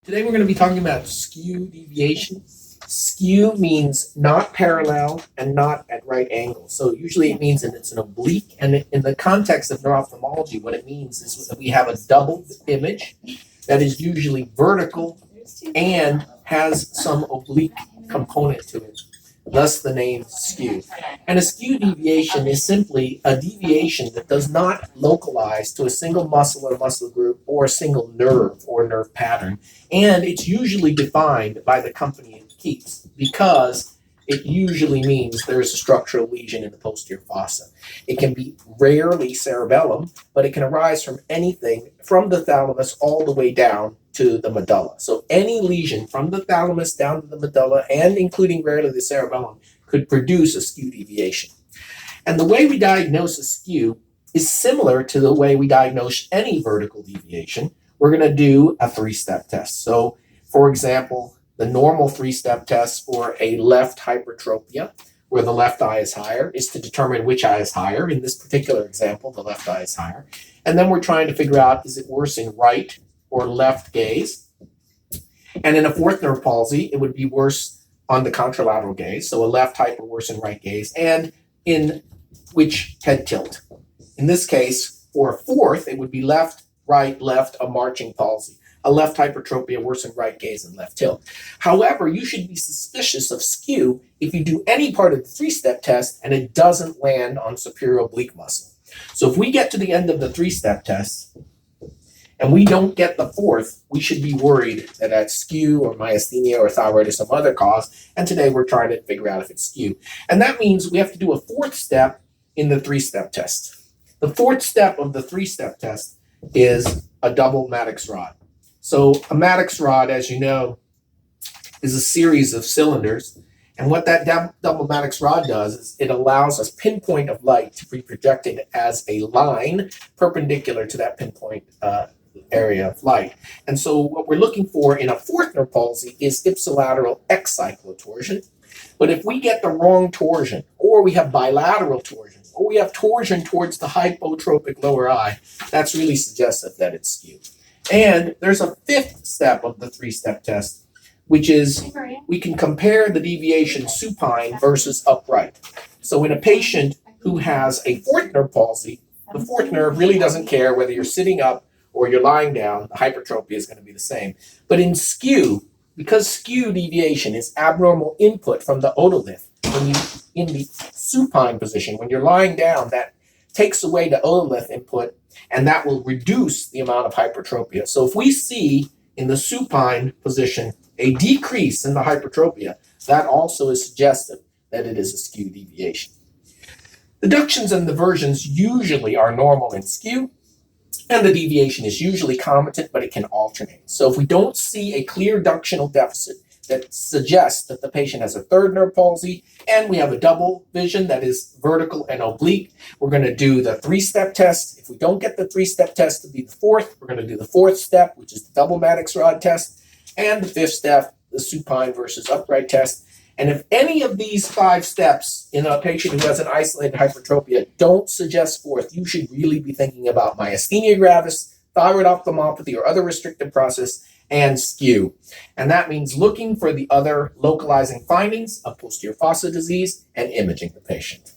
Today we're going to be talking about skew deviation. Skew means not parallel and not at right angles. So usually it means that it's an oblique. And in the context of neuro-ophthalmology, what it means is that we have a double image that is usually vertical and has some oblique component to it. Thus the name skew. And a skew deviation is simply a deviation that does not localize to a single muscle or muscle group or a single nerve or nerve pattern. And it's usually defined by the company it keeps because it usually means there's a structural lesion in the posterior fossa. It can be rarely cerebellum, but it can arise from anything from the thalamus all the way down to the medulla. So any lesion from the thalamus down to the medulla, and including rarely the cerebellum, could produce a skew deviation. And the way we diagnose a skew is similar to the way we diagnose any vertical deviation. We're going to do a three-step test. So, for example, the normal three-step test for a left hypertropia, where the left eye is higher, is to determine which eye is higher. In this particular example, the left eye is higher. And then we're trying to figure out, is it worse in right or left gaze? And in a fourth nerve palsy, it would be worse on the contralateral gaze, so a left hyper worse in right gaze, and in which head tilt. In this case, for a fourth, it would be left, right, left, a marching palsy. A left hypertropia worse in right gaze and left tilt. However, you should be suspicious of skew if you do any part of the three-step test and it doesn't land on superior oblique muscle. So if we get to the end of the three-step test and we don't get the fourth, we should be worried that that's skew or myasthenia or thyroid or some other cause. And today we're trying to figure out if it's skew. And that means we have to do a fourth step in the three-step test. The fourth step of the three-step test is a double Maddox rod. So a Maddox rod, as you know, is a series of cylinders. And what that double Maddox rod does is it allows us pinpoint of light to be projected as a line perpendicular to that pinpoint area of light. And so what we're looking for in a fourth nerve palsy is ipsilateral X cyclotorsion. But if we get the wrong torsion, or we have bilateral torsion, or we have torsion towards the hypotropic lower eye, that's really suggestive that it's skew. And there's a fifth step of the three-step test, which is we can compare the deviation supine versus upright. So in a patient who has a fourth nerve palsy, the fourth nerve really doesn't care whether you're sitting up or you're lying down, the hypertrophy is going to be the same. But in skew, because skew deviation is abnormal input from the otolith, when you in the supine position, when you're lying down, that takes away the otolith input, and that will reduce the amount of hypertropia. So if we see in the supine position a decrease in the hypertropia, that also is suggestive that it is a skew deviation. Deductions and diversions usually are normal in skew, and the deviation is usually comitant, but it can alternate. So if we don't see a clear ductional deficit that suggests that the patient has a third nerve palsy, and we have a double vision that is vertical and oblique, we're going to do the three-step test. If we don't get the three-step test to be the fourth, we're going to do the fourth step, which is the double Maddox rod test, and the fifth step, the supine versus upright test. And if any of these 5 steps in a patient who has an isolated hypertropia don't suggest fourth, you should really be thinking about myasthenia gravis, thyroid ophthalmopathy, or other restrictive process, and skew. And that means looking for the other localizing findings of posterior fossa disease and imaging the patient.